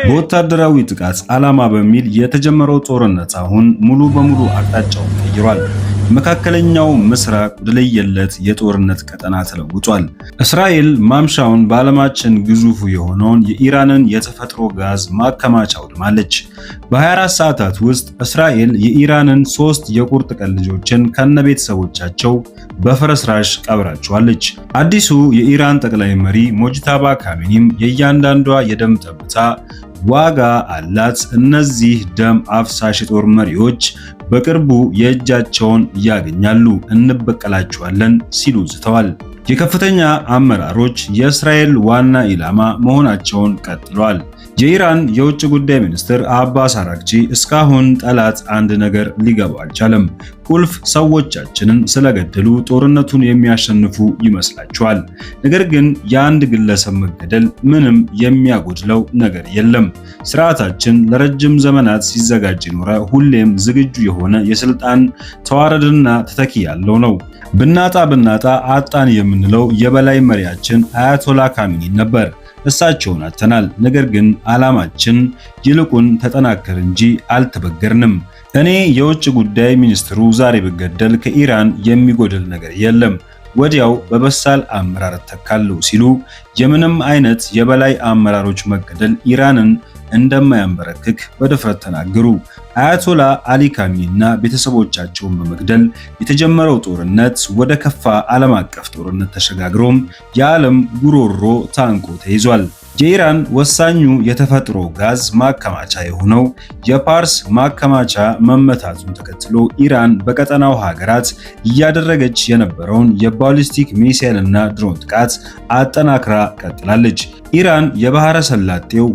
በወታደራዊ ጥቃት ዓላማ በሚል የተጀመረው ጦርነት አሁን ሙሉ በሙሉ አቅጣጫውን ቀይሯል። መካከለኛው ምስራቅ ወደ ለየለት የጦርነት ቀጠና ተለውጧል። እስራኤል ማምሻውን በዓለማችን ግዙፉ የሆነውን የኢራንን የተፈጥሮ ጋዝ ማከማቻ አውድማለች። በ24 ሰዓታት ውስጥ እስራኤል የኢራንን 3 የቁርጥ ቀን ልጆችን ከነቤተሰቦቻቸው በፍርስራሽ ቀብራቸዋለች። አዲሱ የኢራን ጠቅላይ መሪ ሞጅታባ ካሚኒም የእያንዳንዷ የደም ጠብታ ዋጋ አላት፣ እነዚህ ደም አፍሳሽ የጦር መሪዎች በቅርቡ የእጃቸውን ያገኛሉ፣ እንበቀላቸዋለን ሲሉ ዝተዋል። የከፍተኛ አመራሮች የእስራኤል ዋና ኢላማ መሆናቸውን ቀጥለዋል። የኢራን የውጭ ጉዳይ ሚኒስትር አባስ አራግቺ እስካሁን ጠላት አንድ ነገር ሊገባው አልቻለም። ቁልፍ ሰዎቻችንን ስለገደሉ ጦርነቱን የሚያሸንፉ ይመስላቸዋል። ነገር ግን የአንድ ግለሰብ መገደል ምንም የሚያጎድለው ነገር የለም። ስርዓታችን ለረጅም ዘመናት ሲዘጋጅ ኖረ፣ ሁሌም ዝግጁ የሆነ የስልጣን ተዋረድና ተተኪ ያለው ነው። ብናጣ አጣን የምንለው የበላይ መሪያችን አያቶላ ካሚኒ ነበር። እሳቸውን አጥተናል። ነገር ግን ዓላማችን ይልቁን ተጠናከረ እንጂ አልተበገርንም። እኔ የውጭ ጉዳይ ሚኒስትሩ ዛሬ ብገደል ከኢራን የሚጎድል ነገር የለም፣ ወዲያው በበሳል አመራር ተካለው ሲሉ የምንም አይነት የበላይ አመራሮች መገደል ኢራንን እንደማያንበረክክ በድፍረት ተናገሩ። አያቶላ አሊ ካሚኒና ቤተሰቦቻቸውን በመግደል የተጀመረው ጦርነት ወደ ከፋ ዓለም አቀፍ ጦርነት ተሸጋግሮም የዓለም ጉሮሮ ታንቆ ተይዟል። የኢራን ወሳኙ የተፈጥሮ ጋዝ ማከማቻ የሆነው የፓርስ ማከማቻ መመታቱን ተከትሎ ኢራን በቀጠናው ሀገራት እያደረገች የነበረውን የባሊስቲክ ሚሳኤልና ድሮን ጥቃት አጠናክራ ቀጥላለች። ኢራን የባህረ ሰላጤው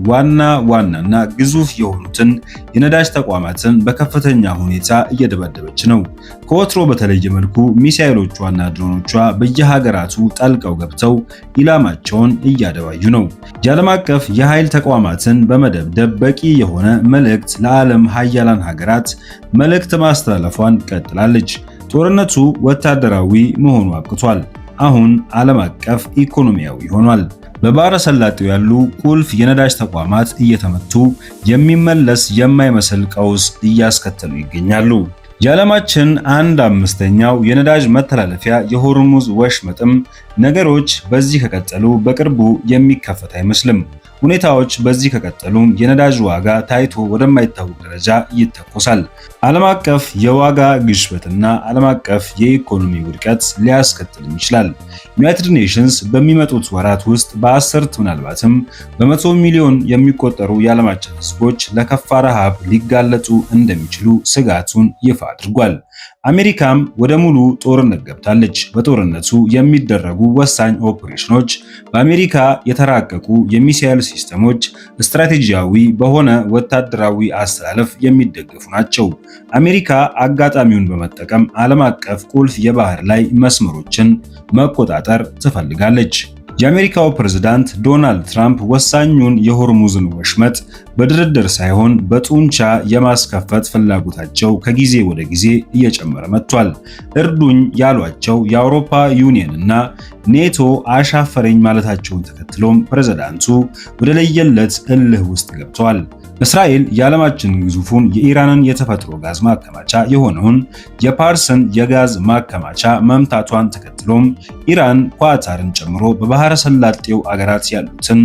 ዋናና ግዙፍ የሆኑትን የነዳጅ ተቋማትን በከፍተኛ ሁኔታ እየደበደበች ነው። ከወትሮ በተለየ መልኩ ሚሳኤሎቿና ድሮኖቿ በየሀገራቱ ጠልቀው ገብተው ኢላማቸውን እያደባዩ ነው። የዓለም አቀፍ የኃይል ተቋማትን በመደብደብ በቂ የሆነ መልእክት ለዓለም ሀያላን ሀገራት መልእክት ማስተላለፏን ቀጥላለች። ጦርነቱ ወታደራዊ መሆኑ አብቅቷል። አሁን ዓለም አቀፍ ኢኮኖሚያዊ ሆኗል። በባህረ ሰላጤው ያሉ ቁልፍ የነዳጅ ተቋማት እየተመቱ የሚመለስ የማይመስል ቀውስ እያስከተሉ ይገኛሉ። የዓለማችን 1/5ኛው የነዳጅ መተላለፊያ የሆርሙዝ ወሽመጥም ነገሮች በዚህ ከቀጠሉ በቅርቡ የሚከፈት አይመስልም። ሁኔታዎች በዚህ ከቀጠሉ የነዳጅ ዋጋ ታይቶ ወደማይታወቅ ደረጃ ይተኮሳል። ዓለም አቀፍ የዋጋ ግሽበትና ዓለም አቀፍ የኢኮኖሚ ውድቀት ሊያስከትልም ይችላል። ዩናይትድ ኔሽንስ በሚመጡት ወራት ውስጥ በአስርት ምናልባትም በመቶ ሚሊዮን የሚቆጠሩ የዓለማችን ሕዝቦች ለከፋ ረሃብ ሊጋለጡ እንደሚችሉ ስጋቱን ይፋ አድርጓል። አሜሪካም ወደ ሙሉ ጦርነት ገብታለች። በጦርነቱ የሚደረጉ ወሳኝ ኦፕሬሽኖች በአሜሪካ የተራቀቁ የሚሳኤል ሲስተሞች ስትራቴጂያዊ በሆነ ወታደራዊ አስተላለፍ የሚደገፉ ናቸው። አሜሪካ አጋጣሚውን በመጠቀም ዓለም አቀፍ ቁልፍ የባህር ላይ መስመሮችን መቆጣጠር ትፈልጋለች። የአሜሪካው ፕሬዝዳንት ዶናልድ ትራምፕ ወሳኙን የሆርሙዝን ወሽመጥ በድርድር ሳይሆን በጡንቻ የማስከፈት ፍላጎታቸው ከጊዜ ወደ ጊዜ እየጨመረ መጥቷል። እርዱኝ ያሏቸው የአውሮፓ ዩኒየን እና ኔቶ አሻፈረኝ ማለታቸውን ተከትሎም ፕሬዝዳንቱ ወደ ለየለት እልህ ውስጥ ገብተዋል። እስራኤል የዓለማችን ግዙፉን የኢራንን የተፈጥሮ ጋዝ ማከማቻ የሆነውን የፓርስን የጋዝ ማከማቻ መምታቷን ተከትሎም ኢራን ኳታርን ጨምሮ በባህረ ሰላጤው አገራት ያሉትን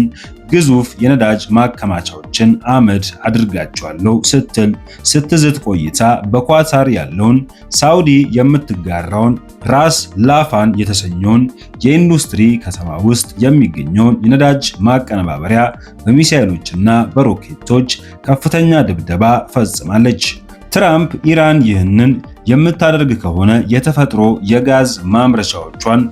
ግዙፍ የነዳጅ ማከማቻዎችን አመድ አድርጋቸዋለሁ ስትል ስትዝት ቆይታ በኳታር ያለውን ሳውዲ የምትጋራውን ራስ ላፋን የተሰኘውን የኢንዱስትሪ ከተማ ውስጥ የሚገኘውን የነዳጅ ማቀነባበሪያ በሚሳኤሎችና በሮኬቶች ከፍተኛ ድብደባ ፈጽማለች። ትራምፕ ኢራን ይህንን የምታደርግ ከሆነ የተፈጥሮ የጋዝ ማምረቻዎቿን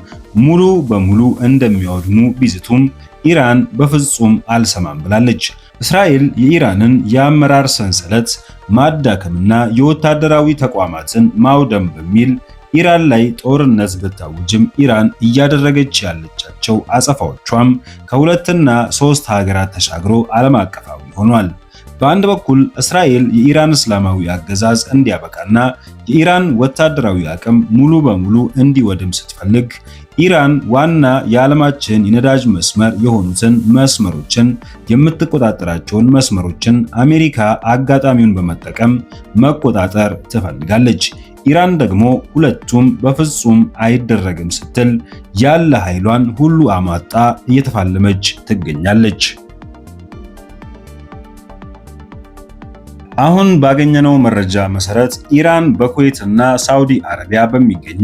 ሙሉ በሙሉ እንደሚያወድሙ ቢዝቱም ኢራን በፍጹም አልሰማም ብላለች። እስራኤል የኢራንን የአመራር ሰንሰለት ማዳከምና የወታደራዊ ተቋማትን ማውደም በሚል ኢራን ላይ ጦርነት ብታውጅም ኢራን እያደረገች ያለቻቸው አጸፋዎቿም ከ2 እና 3 ሀገራት ተሻግሮ ዓለም አቀፋዊ ሆኗል። በአንድ በኩል እስራኤል የኢራን እስላማዊ አገዛዝ እንዲያበቃና የኢራን ወታደራዊ አቅም ሙሉ በሙሉ እንዲወድም ስትፈልግ፣ ኢራን ዋና የዓለማችን የነዳጅ መስመር የሆኑትን መስመሮችን የምትቆጣጠራቸውን መስመሮችን አሜሪካ አጋጣሚውን በመጠቀም መቆጣጠር ትፈልጋለች። ኢራን ደግሞ ሁለቱም በፍጹም አይደረግም ስትል ያለ ኃይሏን ሁሉ አሟጣ እየተፋለመች ትገኛለች። አሁን ባገኘነው መረጃ መሰረት ኢራን በኩዌት እና ሳውዲ አረቢያ በሚገኙ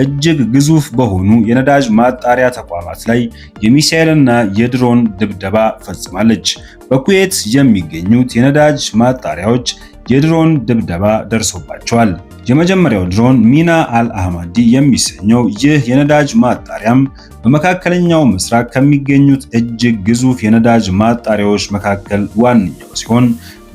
እጅግ ግዙፍ በሆኑ የነዳጅ ማጣሪያ ተቋማት ላይ የሚሳኤልና የድሮን ድብደባ ፈጽማለች። በኩዌት የሚገኙት የነዳጅ ማጣሪያዎች የድሮን ድብደባ ደርሶባቸዋል። የመጀመሪያው ድሮን ሚና አልአህማዲ የሚሰኘው ይህ የነዳጅ ማጣሪያም በመካከለኛው ምስራቅ ከሚገኙት እጅግ ግዙፍ የነዳጅ ማጣሪያዎች መካከል ዋነኛው ሲሆን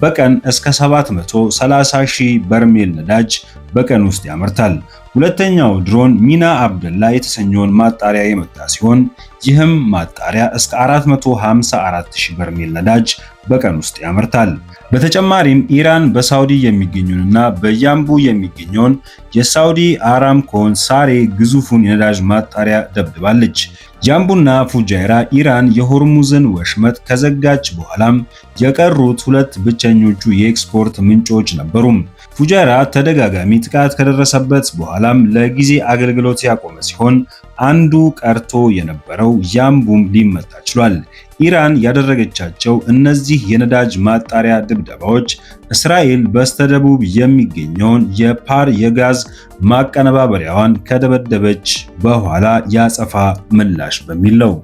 በቀን እስከ 730,000 በርሜል ነዳጅ በቀን ውስጥ ያመርታል። ሁለተኛው ድሮን ሚና አብደላ የተሰኘውን ማጣሪያ የመታ ሲሆን ይህም ማጣሪያ እስከ 454,000 በርሜል ነዳጅ በቀን ውስጥ ያመርታል። በተጨማሪም ኢራን በሳውዲ የሚገኘውንና በያምቡ የሚገኘውን የሳውዲ አራምኮን ሳሬ ግዙፉን የነዳጅ ማጣሪያ ደብድባለች። ያምቡና ፉጃይራ ኢራን የሆርሙዝን ወሽመጥ ከዘጋች በኋላም የቀሩት ሁለት ብቸኞቹ የኤክስፖርት ምንጮች ነበሩ። ፉጃይራ ተደጋጋሚ ጥቃት ከደረሰበት በኋላም ለጊዜ አገልግሎት ያቆመ ሲሆን አንዱ ቀርቶ የነበረው ያምቡም ሊመታ ችሏል። ኢራን ያደረገቻቸው እነዚህ የነዳጅ ማጣሪያ ድብደባዎች እስራኤል በስተደቡብ የሚገኘውን የፓር የጋዝ ማቀነባበሪያዋን ከደበደበች በኋላ ያጸፋ ምላሽ በሚል ነው።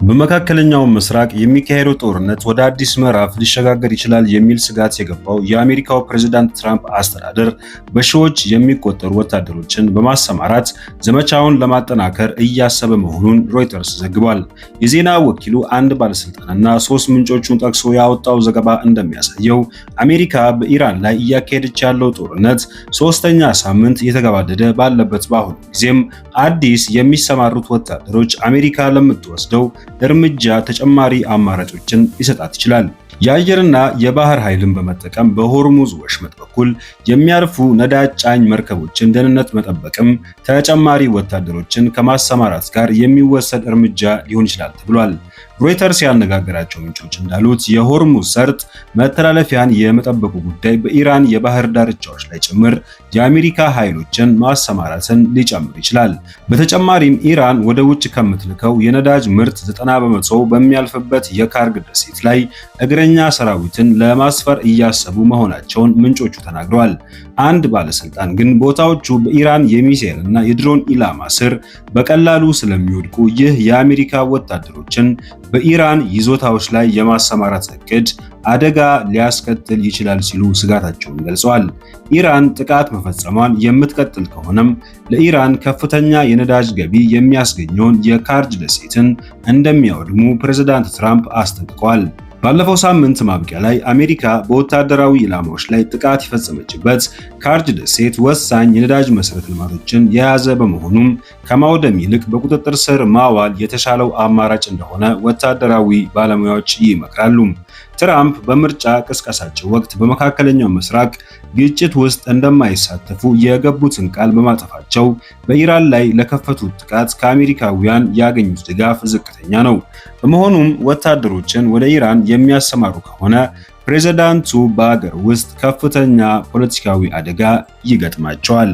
በመካከለኛው ምስራቅ የሚካሄደው ጦርነት ወደ አዲስ ምዕራፍ ሊሸጋገር ይችላል የሚል ስጋት የገባው የአሜሪካው ፕሬዝዳንት ትራምፕ አስተዳደር በሺዎች የሚቆጠሩ ወታደሮችን በማሰማራት ዘመቻውን ለማጠናከር እያሰበ መሆኑን ሮይተርስ ዘግቧል። የዜና ወኪሉ አንድ ባለስልጣንና 3 ምንጮቹን ጠቅሶ ያወጣው ዘገባ እንደሚያሳየው አሜሪካ በኢራን ላይ እያካሄደች ያለው ጦርነት 3ኛ ሳምንት እየተገባደደ ባለበት በአሁኑ ጊዜም አዲስ የሚሰማሩት ወታደሮች አሜሪካ ለምትወስደው እርምጃ ተጨማሪ አማራጮችን ሊሰጣት ይችላል። የአየርና የባህር ኃይልን በመጠቀም በሆርሙዝ ወሽመጥ በኩል የሚያርፉ ነዳጅ ጫኝ መርከቦችን ደህንነት መጠበቅም ተጨማሪ ወታደሮችን ከማሰማራት ጋር የሚወሰድ እርምጃ ሊሆን ይችላል ተብሏል። ሮይተርስ ያነጋገራቸው ምንጮች እንዳሉት የሆርሙዝ ሰርጥ መተላለፊያን የመጠበቁ ጉዳይ በኢራን የባህር ዳርቻዎች ላይ ጭምር የአሜሪካ ኃይሎችን ማሰማራትን ሊጨምር ይችላል። በተጨማሪም ኢራን ወደ ውጭ ከምትልከው የነዳጅ ምርት 90% በሚያልፍበት የካርግ ደሴት ላይ እግረኛ ሰራዊትን ለማስፈር እያሰቡ መሆናቸውን ምንጮቹ ተናግረዋል። አንድ ባለስልጣን ግን ቦታዎቹ በኢራን የሚሳኤልና የድሮን ኢላማ ስር በቀላሉ ስለሚወድቁ ይህ የአሜሪካ ወታደሮችን በኢራን ይዞታዎች ላይ የማሰማራት እቅድ አደጋ ሊያስከትል ይችላል ሲሉ ስጋታቸውን ገልጸዋል። ኢራን ጥቃት መፈጸሟን የምትቀጥል ከሆነም ለኢራን ከፍተኛ የነዳጅ ገቢ የሚያስገኘውን የካርጅ ደሴትን እንደሚያወድሙ ፕሬዝዳንት ትራምፕ አስጠንቅቀዋል። ባለፈው ሳምንት ማብቂያ ላይ አሜሪካ በወታደራዊ ኢላማዎች ላይ ጥቃት የፈጸመችበት ካርጅ ደሴት ወሳኝ የነዳጅ መሰረተ ልማቶችን የያዘ በመሆኑም ከማውደም ይልቅ በቁጥጥር ስር ማዋል የተሻለው አማራጭ እንደሆነ ወታደራዊ ባለሙያዎች ይመክራሉ። ትራምፕ በምርጫ ቅስቀሳቸው ወቅት በመካከለኛው ምስራቅ ግጭት ውስጥ እንደማይሳተፉ የገቡትን ቃል በማጠፋቸው በኢራን ላይ ለከፈቱት ጥቃት ከአሜሪካውያን ያገኙት ድጋፍ ዝቅተኛ ነው። በመሆኑም ወታደሮችን ወደ ኢራን የሚያሰማሩ ከሆነ ፕሬዝዳንቱ በአገር ውስጥ ከፍተኛ ፖለቲካዊ አደጋ ይገጥማቸዋል።